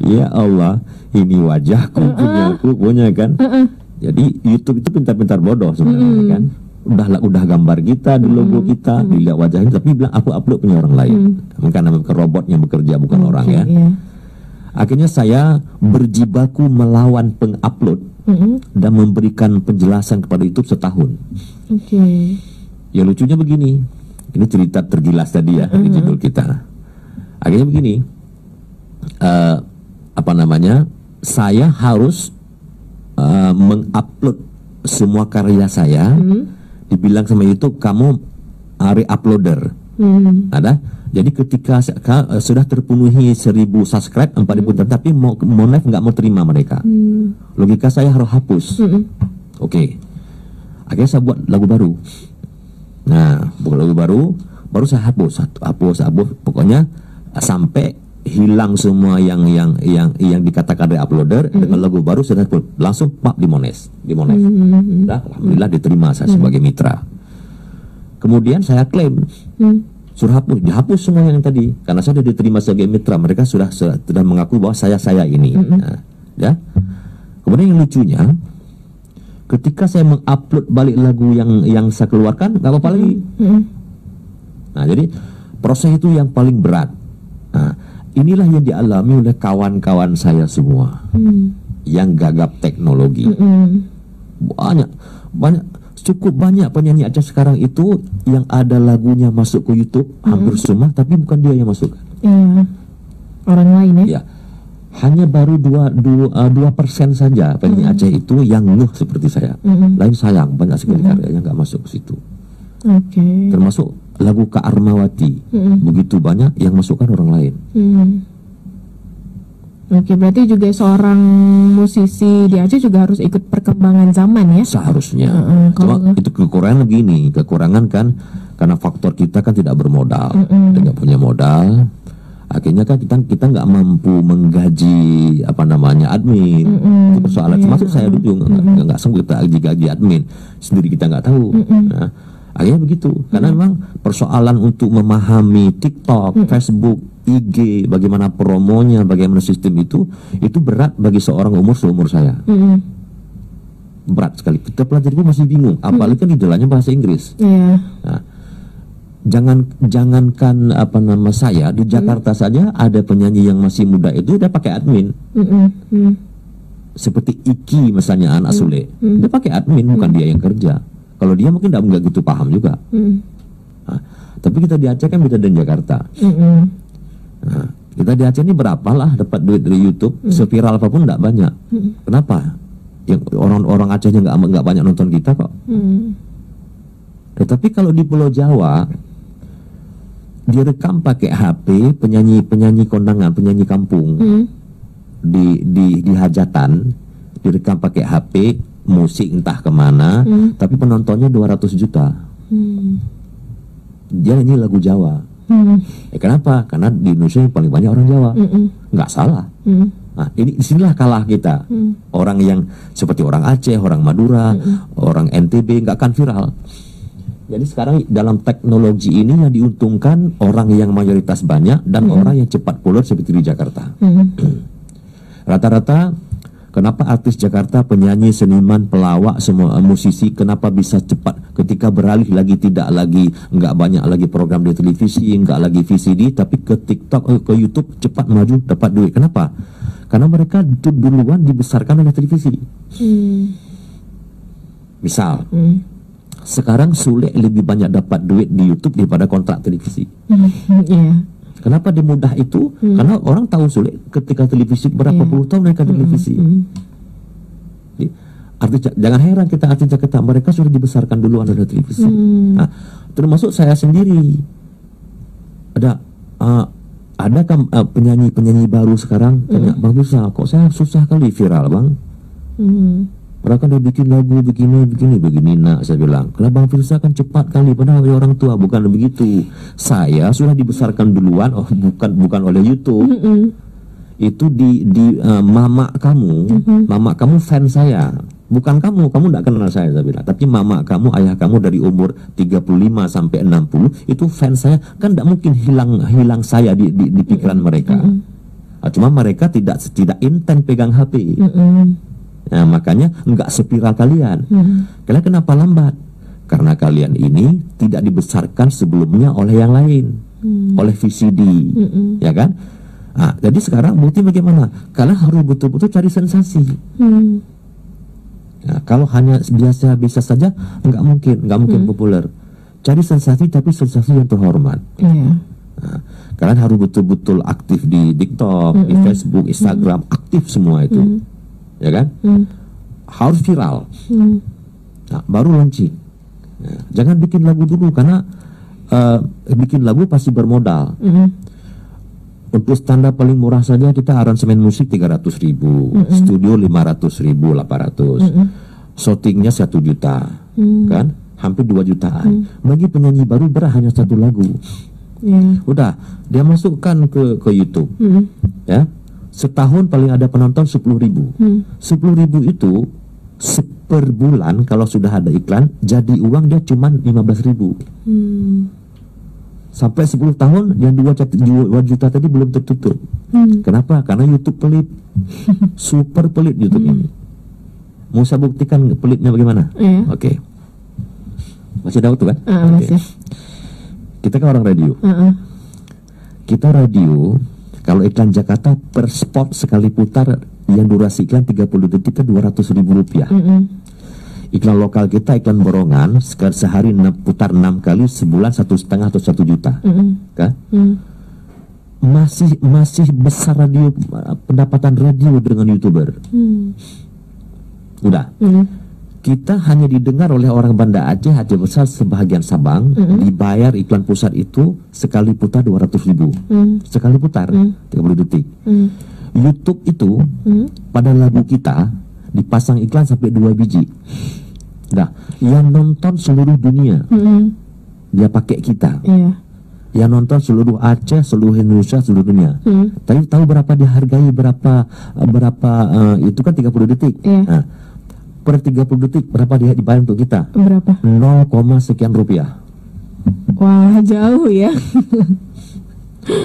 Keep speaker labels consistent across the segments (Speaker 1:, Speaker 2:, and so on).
Speaker 1: Ya Allah, ini wajahku, punya kan. Jadi YouTube itu pintar-pintar bodoh sebenarnya kan. Udah gambar kita di logo kita, dilihat wajahnya, tapi bilang aku upload punya orang lain. Karena robot yang bekerja bukan orang ya. Akhirnya saya berjibaku melawan pengupload dan memberikan penjelasan kepada YouTube setahun. Ya lucunya begini, ini cerita tergilas tadi ya di judul kita. Akhirnya begini, saya harus mengupload semua karya saya. Dibilang sama YouTube, kamu re-uploader. Ada. Jadi ketika sudah terpenuhi 1000 subscribe, 4000, tapi Monlive nggak mau terima mereka. Logika saya harus hapus. Oke. Akhirnya saya buat lagu baru. Nah, buat lagu baru saya hapus. Pokoknya sampai hilang semua yang dikatakan re-uploader. Dengan lagu baru saya langsung di Monlive. Nah, alhamdulillah diterima saya sebagai mitra. Kemudian saya klaim suruh dihapus semua yang tadi karena saya sudah diterima sebagai mitra. Mereka sudah mengaku bahwa saya ini. Nah, ya. Kemudian yang lucunya, ketika saya mengupload balik lagu yang saya keluarkan, nggak apa-apa lagi. Nah, jadi proses itu yang paling berat. Nah, inilah yang dialami oleh kawan-kawan saya semua yang gagap teknologi. Cukup banyak penyanyi Aceh sekarang itu yang ada lagunya masuk ke YouTube hampir semua, tapi bukan dia yang masukkan.
Speaker 2: Orang lain ya.
Speaker 1: Ya. Hanya baru 2% saja penyanyi Aceh itu yang ngeh seperti saya. Lain sayang, banyak sekali karyanya nggak masuk ke situ. Termasuk lagu Kak Armawati, begitu banyak yang masukkan orang lain.
Speaker 2: Berarti juga seorang musisi di Aceh juga harus ikut perkembangan zaman ya?
Speaker 1: Seharusnya. Cuma itu kekurangan kan karena faktor kita kan tidak bermodal, tidak punya modal. Akhirnya kan kita nggak mampu menggaji admin. Itu persoalan. Termasuk saya dulu nggak sanggup kita gaji admin sendiri, kita nggak tahu. Nah, akhirnya begitu, karena memang persoalan untuk memahami TikTok, Facebook, IG, bagaimana promonya, bagaimana sistem itu berat bagi seorang seumur saya. Berat sekali. Kita pelajari pun masih bingung, apalagi kan di dalamnya bahasa Inggris. Nah, jangankan saya di Jakarta saja ada penyanyi yang masih muda itu udah pakai admin. Seperti Iki misalnya, anak Sule, dia pakai admin, bukan dia yang kerja. Kalau dia mungkin nggak gitu paham juga. Nah, tapi kita di Aceh kan beda dengan Jakarta. Nah, kita di Aceh ini berapalah dapat duit dari YouTube, seviral apapun nggak banyak. Kenapa? Yang orang Aceh aja nggak banyak nonton kita kok. Tetapi kalau di Pulau Jawa direkam pakai HP penyanyi kondangan, penyanyi kampung di hajatan, direkam pakai HP. Musik entah kemana, tapi penontonnya 200 juta. Dia nyanyi lagu Jawa. Kenapa? Karena di Indonesia yang paling banyak orang Jawa. Nggak salah. Nah, disinilah kalah kita. Orang yang seperti orang Aceh, orang Madura, orang NTB nggak akan viral. Jadi sekarang dalam teknologi ini yang diuntungkan orang yang mayoritas banyak dan orang yang cepat populer seperti di Jakarta. Rata-rata kenapa artis Jakarta, penyanyi, seniman, pelawak, semua musisi, kenapa bisa cepat ketika beralih lagi, nggak banyak lagi program di televisi, nggak lagi VCD, tapi ke TikTok, ke YouTube cepat maju dapat duit. Kenapa? Karena mereka duluan dibesarkan oleh televisi. Misal, sekarang Sule lebih banyak dapat duit di YouTube daripada kontrak televisi. Kenapa dia mudah itu? Karena orang tahu Sule ketika televisi berapa puluh tahun mereka televisi. Jangan heran kita artis Jakarta, mereka sudah dibesarkan duluan oleh televisi. Nah, termasuk saya sendiri. Ada kan penyanyi baru sekarang tanya, Bang Firsa, kok saya susah kali viral Bang? Mereka udah bikin lagu begini nak, saya bilang. Kalau Bang Firsa kan cepat kali, padahal orang tua bukan begitu. Saya sudah dibesarkan duluan, bukan oleh YouTube. Itu di mama kamu fans saya. Bukan kamu tidak kenal saya bilang. Tapi mama kamu, ayah kamu dari umur 35 sampai 60 itu fans saya, kan tidak mungkin hilang saya di pikiran mereka. Cuma mereka tidak intent pegang HP. Nah, makanya nggak sepiral kalian. Kalian kenapa lambat? Karena kalian ini tidak dibesarkan sebelumnya oleh yang lain, oleh VCD, ya kan? Nah, jadi sekarang bukti bagaimana? Kalian harus betul-betul cari sensasi. Nah, kalau hanya biasa-biasa saja, nggak mungkin populer. Cari sensasi, tapi sensasi yang terhormat. Nah, kalian harus betul-betul aktif di TikTok, di Facebook, Instagram, aktif semua itu, ya kan? Harus viral. Nah, baru launching. Nah, jangan bikin lagu dulu, karena bikin lagu pasti bermodal. Untuk standar paling murah saja kita aransemen musik 300.000, studio 500.000, 800, shootingnya 1 juta, kan? Hampir 2 jutaan. Bagi penyanyi baru berat hanya 1 lagu. Udah, dia masukkan ke YouTube, ya. Setahun paling ada penonton 10.000. 10.000 itu per bulan kalau sudah ada iklan, jadi uang dia cuma 15.000. Sampai 10 tahun yang 2 juta tadi belum tertutup. Kenapa? Karena YouTube pelit. Super pelit YouTube ini. Mau saya buktikan pelitnya bagaimana? Oke. Masih ada waktu kan?
Speaker 2: Masih.
Speaker 1: Kita kan orang radio. Kita radio, kalau iklan Jakarta per spot sekali putar yang durasi iklan 30 detik ke Rp200.000. Iklan lokal kita, iklan borongan, sehari putar 6 kali, sebulan 1,5 atau 1 juta, kan? Masih besar radio, pendapatan radio dengan YouTuber. Udah. Kita hanya didengar oleh orang Banda Aceh besar, sebahagian Sabang, dibayar iklan pusat itu sekali putar 200.000. Sekali putar 30 detik. YouTube itu pada lagu kita dipasang iklan sampai 2 biji. Nah, yang nonton seluruh dunia, dia pakai kita. Yang nonton seluruh Aceh, seluruh Indonesia, seluruh dunia. Tapi tahu berapa dihargai, berapa itu kan 30 detik. Nah, per 30 detik berapa dia dibayar untuk kita?
Speaker 2: Berapa?
Speaker 1: 0, sekian rupiah.
Speaker 2: Wah, jauh ya.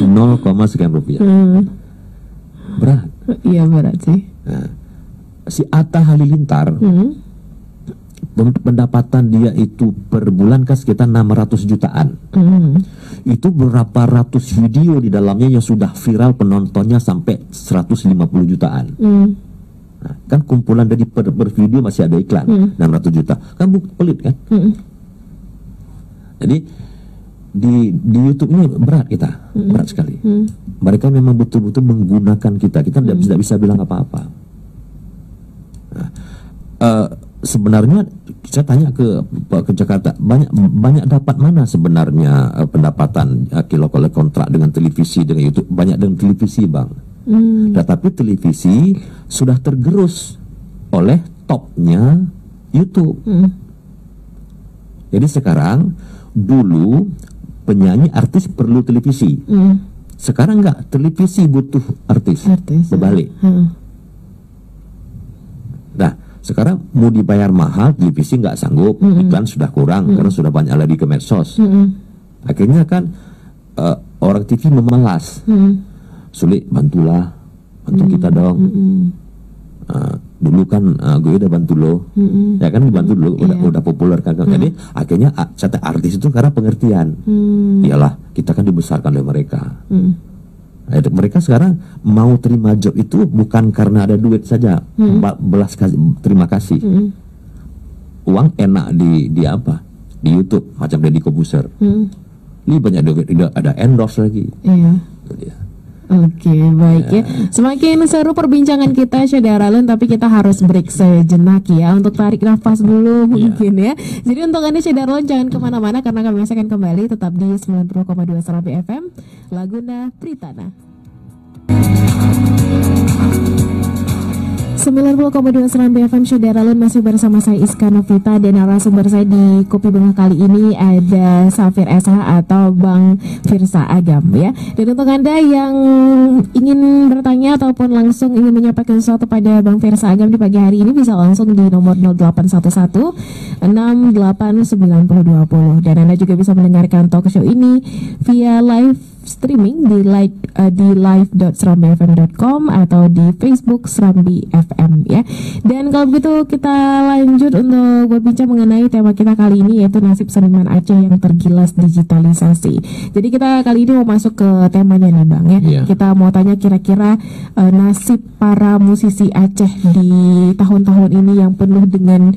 Speaker 1: 0, sekian rupiah. Berat.
Speaker 2: Iya, berat sih.
Speaker 1: Nah, si Atta Halilintar, pendapatan dia itu per bulan kan sekitar 600 jutaan. Itu berapa ratus video di dalamnya yang sudah viral, penontonnya sampai 150 jutaan. Nah, kan kumpulan dari per video masih ada iklan 600 juta. Kan pelit kan? Jadi di YouTube ini berat kita, berat sekali. Mereka memang betul-betul menggunakan kita. Kita tidak bisa bilang apa-apa. Nah, sebenarnya saya tanya ke Jakarta, banyak dapat mana sebenarnya pendapatan kalau kontrak dengan televisi, dengan YouTube? Banyak dengan televisi, Bang. Tetapi televisi sudah tergerus oleh topnya YouTube. Jadi sekarang, dulu penyanyi artis perlu televisi. Sekarang enggak, televisi butuh artis. Berbalik. Nah, sekarang mau dibayar mahal, televisi nggak sanggup, iklan sudah kurang karena sudah banyak lagi ke medsos. Akhirnya kan orang TV memelas. Sulit, bantu kita dong. Dulu kan gue udah bantu lo, ya kan dibantu dulu, udah populer kan. Jadi akhirnya artis itu karena pengertian. Iyalah, kita kan dibesarkan oleh mereka. Mereka sekarang mau terima job itu bukan karena ada duit saja, terima kasih. Uang enak di apa? Di YouTube, macam Deddy Corbuzier. Ini banyak duit, ada endorse lagi.
Speaker 2: Oke, baik ya. Semakin seru perbincangan kita, Syederalun, tapi kita harus break sejenak ya, untuk tarik nafas dulu mungkin ya. Jadi untuk Anda Syederalun jangan kemana-mana, karena kami akan kembali tetap di 90,2 Serambi FM, Laguna Pritana. 90,2 Serambi FM, Syederalun, masih bersama saya Iska Novita, dan narasumber saya di Kopi Bengah kali ini ada Safir SH atau Bang Firsa Agam ya. Dan untuk Anda yang ingin bertanya ataupun langsung ingin menyampaikan sesuatu pada Bang Firsa Agam di pagi hari ini, bisa langsung di nomor 0811 68 90 20. Dan Anda juga bisa mendengarkan talk show ini via live streaming di live.serambifm.com atau di Facebook Serambi FM ya. Dan kalau begitu kita lanjut untuk berbincang mengenai tema kita kali ini, yaitu nasib seniman Aceh yang tergilas digitalisasi. Jadi kita kali ini mau masuk ke temanya nih Bang ya. Kita mau tanya kira-kira nasib para musisi Aceh di tahun-tahun ini yang penuh dengan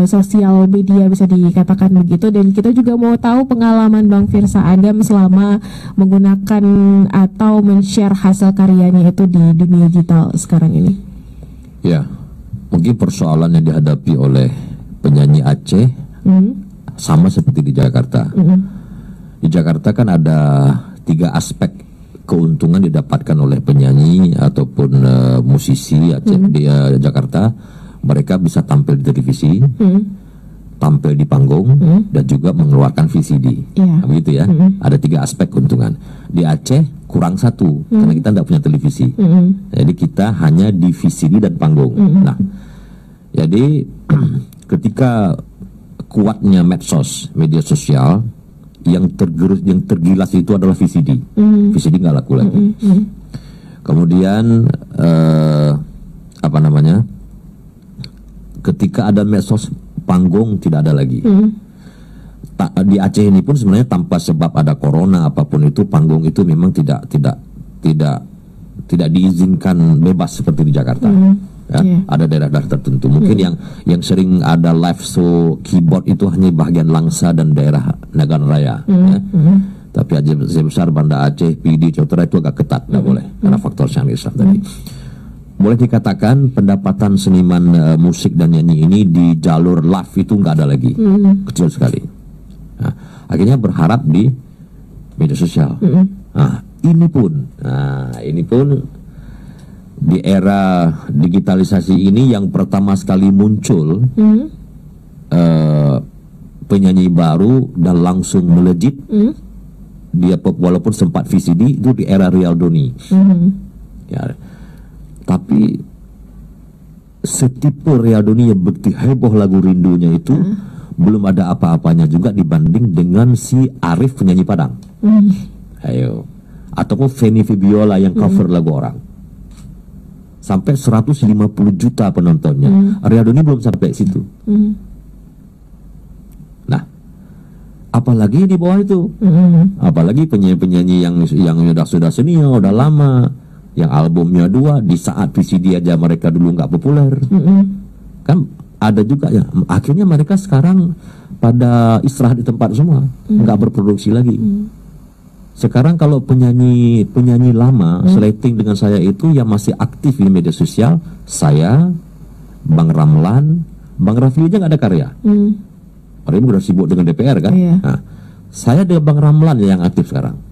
Speaker 2: sosial media, bisa dikatakan begitu. Dan kita juga mau tahu pengalaman Bang Firsa Agam selama menggunakan atau men-share hasil karyanya itu di dunia digital sekarang ini.
Speaker 1: Ya, mungkin persoalan yang dihadapi oleh penyanyi Aceh sama seperti di Jakarta. Di Jakarta kan ada 3 aspek keuntungan didapatkan oleh penyanyi ataupun musisi Aceh di Jakarta. Mereka bisa tampil di televisi, tampil di panggung, dan juga mengeluarkan VCD. Nah, begitu ya. Ada 3 aspek keuntungan. Di Aceh kurang 1 karena kita tidak punya televisi. Jadi kita hanya di VCD dan panggung. Nah, jadi ketika kuatnya medsos, media sosial, yang tergilas itu adalah VCD. VCD nggak laku lagi. Kemudian apa namanya? Ketika ada medsos, panggung tidak ada lagi. Di Aceh ini pun sebenarnya tanpa sebab ada corona apapun itu, panggung itu memang tidak diizinkan bebas seperti di Jakarta. Ada daerah-daerah tertentu. Mungkin yang sering ada live show keyboard itu hanya bagian Langsa dan daerah Nagan Raya. Tapi Aceh besar, Banda Aceh, PD, Cotera itu agak ketat, tidak boleh karena faktor Syam Islam tadi. Boleh dikatakan pendapatan seniman musik dan nyanyi ini di jalur live itu nggak ada lagi, kecil sekali. Nah, akhirnya berharap di media sosial. Nah, ini pun di era digitalisasi ini yang pertama sekali muncul penyanyi baru dan langsung melejit. Dia walaupun sempat VCD itu di era Rial Doni. Ya. Tapi setipe Riyadoni yang begitu heboh lagu rindunya itu belum ada apa-apanya juga dibanding dengan si Arif penyanyi Padang. Ayo. Ataupun Feni Fibiola yang cover lagu orang. Sampai 150 juta penontonnya. Riyadoni belum sampai situ. Nah, apalagi di bawah itu. Apalagi penyanyi-penyanyi yang sudah senior, udah lama, yang albumnya 2 di saat VCD aja mereka dulu nggak populer. Kan ada juga ya, akhirnya mereka sekarang pada istirahat di tempat semua, nggak berproduksi lagi. Sekarang kalau penyanyi lama slating dengan saya itu yang masih aktif di media sosial, saya, Bang Ramlan, Bang Raffi aja nggak ada karya. Orang udah sibuk dengan DPR kan. Nah, saya dengan Bang Ramlan yang aktif sekarang,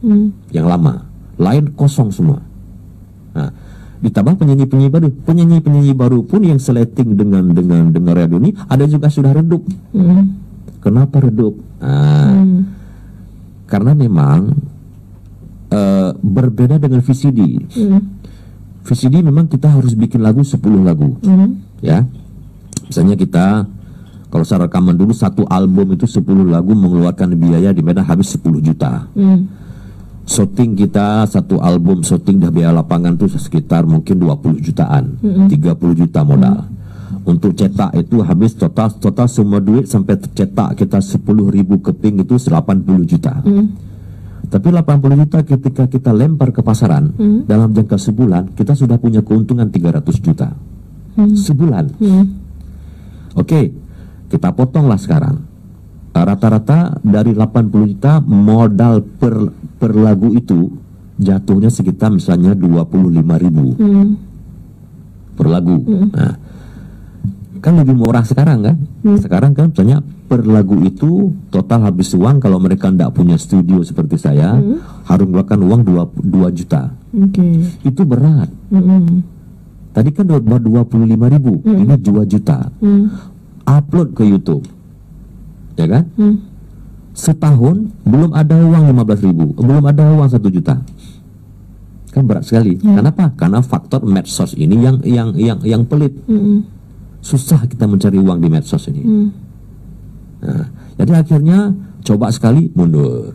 Speaker 1: yang lama, lain kosong semua. Nah, ditambah penyanyi baru pun yang slating dengan Riyadoni ada juga sudah redup. Kenapa redup? Karena memang berbeda dengan VCD. VCD memang kita harus bikin lagu 10 lagu. Ya. Misalnya kita kalau secara rekaman dulu satu album itu 10 lagu mengeluarkan biaya di mana habis 10 juta. Shooting kita satu album shooting dah biaya lapangan tuh sekitar mungkin 20 jutaan, 30 juta modal. Untuk cetak itu habis total semua duit sampai cetak kita 10.000 keping itu 80 juta. Tapi 80 juta ketika kita lempar ke pasaran dalam jangka sebulan kita sudah punya keuntungan 300 juta sebulan. Oke, kita potonglah sekarang. Rata-rata dari 80 juta modal per lagu itu jatuhnya sekitar misalnya 25.000 per lagu. Nah, kan lebih murah sekarang kan. Sekarang kan misalnya per lagu itu total habis uang kalau mereka tidak punya studio seperti saya harus mengeluarkan uang 2 juta. Itu berat. Tadi kan 25.000, ini 2 juta. Upload ke YouTube, ya kan? Setahun belum ada uang 15.000, belum ada uang 1 juta. Kan berat sekali. Kenapa? Karena faktor medsos ini yang pelit. Susah kita mencari uang di medsos ini. Nah, jadi akhirnya coba sekali mundur.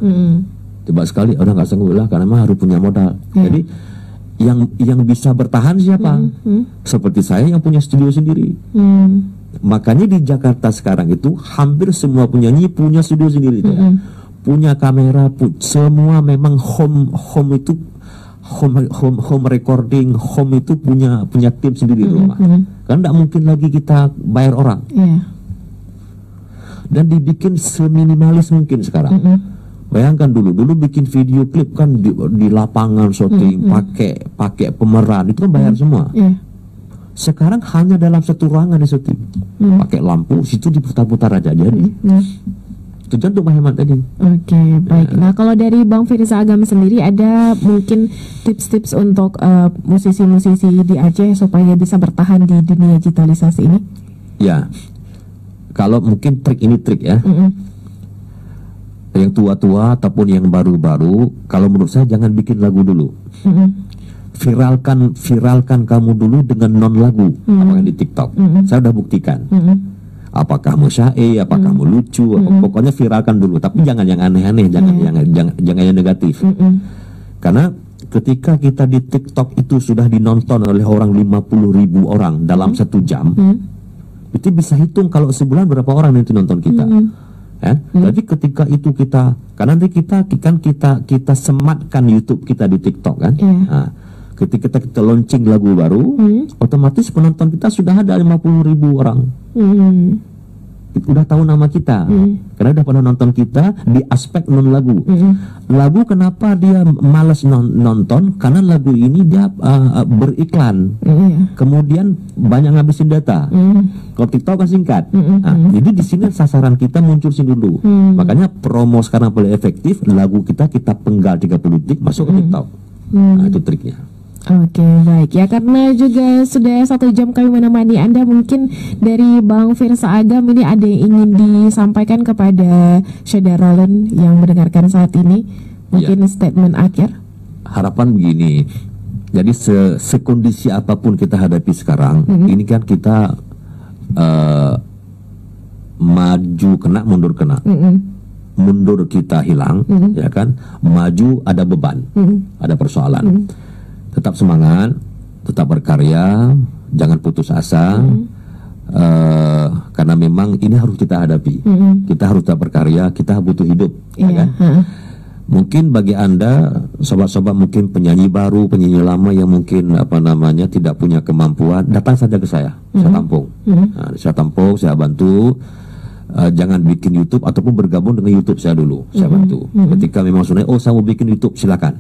Speaker 1: Tiba sekali orang nggak sanggup lah karena memang harus punya modal. Jadi yang bisa bertahan siapa? Seperti saya yang punya studio sendiri. Makanya di Jakarta sekarang itu hampir semua penyanyi punya studio sendiri, punya kamera, semua memang home itu home recording, home itu punya tim sendiri di rumah. Kan tidak mungkin lagi kita bayar orang. Dan dibikin seminimalis mungkin sekarang. Bayangkan dulu bikin video klip kan di lapangan syuting, pakai pemeran, itu kan bayar semua. Sekarang hanya dalam satu ruangan di syuting, pakai lampu, situ diputar-putar aja jadi. Tujuan untuk menghemat tadi.
Speaker 2: Oke, baik. Nah, kalau dari Bang Firza Agam sendiri ada mungkin tips-tips untuk musisi-musisi di Aceh supaya bisa bertahan di dunia digitalisasi ini?
Speaker 1: Ya, kalau mungkin trik ya. Yang tua-tua ataupun yang baru-baru, kalau menurut saya jangan bikin lagu dulu. Viralkan kamu dulu dengan non lagu, apakah di TikTok. Saya sudah buktikan. Apakah kamu syair, apakah kamu lucu, pokoknya viralkan dulu. Tapi jangan yang aneh-aneh, jangan yang negatif. Karena ketika kita di TikTok itu sudah dinonton oleh orang 50.000 orang dalam 1 jam, itu bisa hitung kalau sebulan berapa orang yang nonton kita. Tapi ketika itu karena nanti kita sematkan YouTube kita di TikTok kan. Nah, ketika kita launching lagu baru, otomatis penonton kita sudah ada 50.000 orang. Udah tahu nama kita, karena udah pernah nonton kita di aspek non lagu. Lagu kenapa dia malas nonton? Karena lagu ini dia beriklan, kemudian banyak ngabisin data. Kalau TikTok kan singkat. Jadi di sini sasaran kita muncul sih dulu. Makanya promo sekarang paling efektif, lagu kita penggal 30 detik masuk ke TikTok. Nah, itu triknya.
Speaker 2: Oke, baik ya, karena juga sudah 1 jam kami menemani Anda, mungkin dari Bang Firza Agam ini ada yang ingin disampaikan kepada Syederalun yang mendengarkan saat ini, mungkin statement akhir.
Speaker 1: Harapan begini, jadi sekondisi apapun kita hadapi sekarang, ini kan kita maju kena, mundur kena. Mundur kita hilang, ya kan? Maju ada beban, ada persoalan. Tetap semangat, tetap berkarya, jangan putus asa, karena memang ini harus kita hadapi. Kita harus tetap berkarya, kita butuh hidup, ya kan? Mungkin bagi Anda, sobat-sobat mungkin penyanyi baru, penyanyi lama yang mungkin tidak punya kemampuan, datang saja ke saya tampung. Saya tampung, saya bantu. Jangan bikin YouTube ataupun bergabung dengan YouTube saya dulu, saya bantu. Ketika memang sudah, saya mau bikin YouTube, silakan.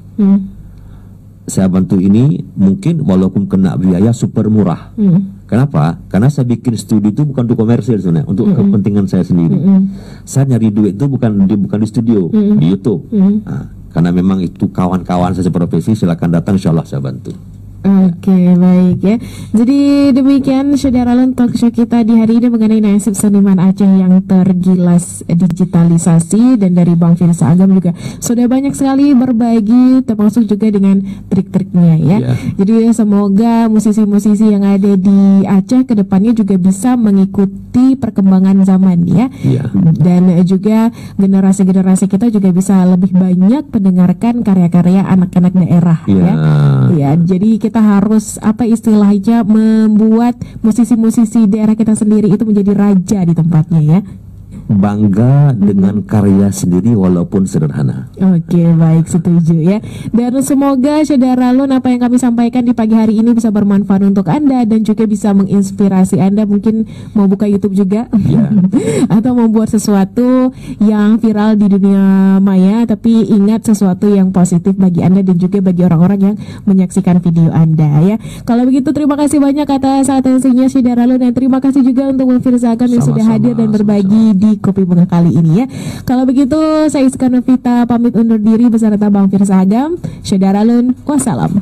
Speaker 1: Saya bantu ini, mungkin walaupun kena biaya super murah. Kenapa? Karena saya bikin studio itu bukan untuk komersil sebenarnya, untuk kepentingan saya sendiri. Saya nyari duit itu bukan di studio, di YouTube. Karena memang itu kawan-kawan saya seprofesi, silakan datang, insya Allah saya bantu.
Speaker 2: Oke, baik ya. Jadi demikian Syederalun talk show kita di hari ini mengenai nasib seniman Aceh yang tergilas digitalisasi, dan dari Bang Firza Agam juga sudah banyak sekali berbagi, termasuk juga dengan trik-triknya ya. Jadi semoga musisi-musisi yang ada di Aceh kedepannya juga bisa mengikuti perkembangan zaman ya. Dan juga generasi-generasi kita juga bisa lebih banyak mendengarkan karya-karya anak-anak daerah ya. Jadi kita harus istilahnya membuat musisi-musisi daerah kita sendiri itu menjadi raja di tempatnya ya.
Speaker 1: Bangga dengan karya sendiri walaupun sederhana.
Speaker 2: Oke, baik, setuju ya. Dan semoga Syederalun apa yang kami sampaikan di pagi hari ini bisa bermanfaat untuk Anda dan juga bisa menginspirasi Anda, mungkin mau buka YouTube juga atau membuat sesuatu yang viral di dunia maya, tapi ingat sesuatu yang positif bagi Anda dan juga bagi orang-orang yang menyaksikan video Anda ya. Kalau begitu terima kasih banyak atas atensinya Syederalun, dan terima kasih juga untuk Bang Firza Agam yang sudah hadir dan berbagi di Kopi Bunga kali ini ya. Kalau begitu saya Iska Novita pamit undur diri beserta Bang Firza Agam. Syederalun, wassalam.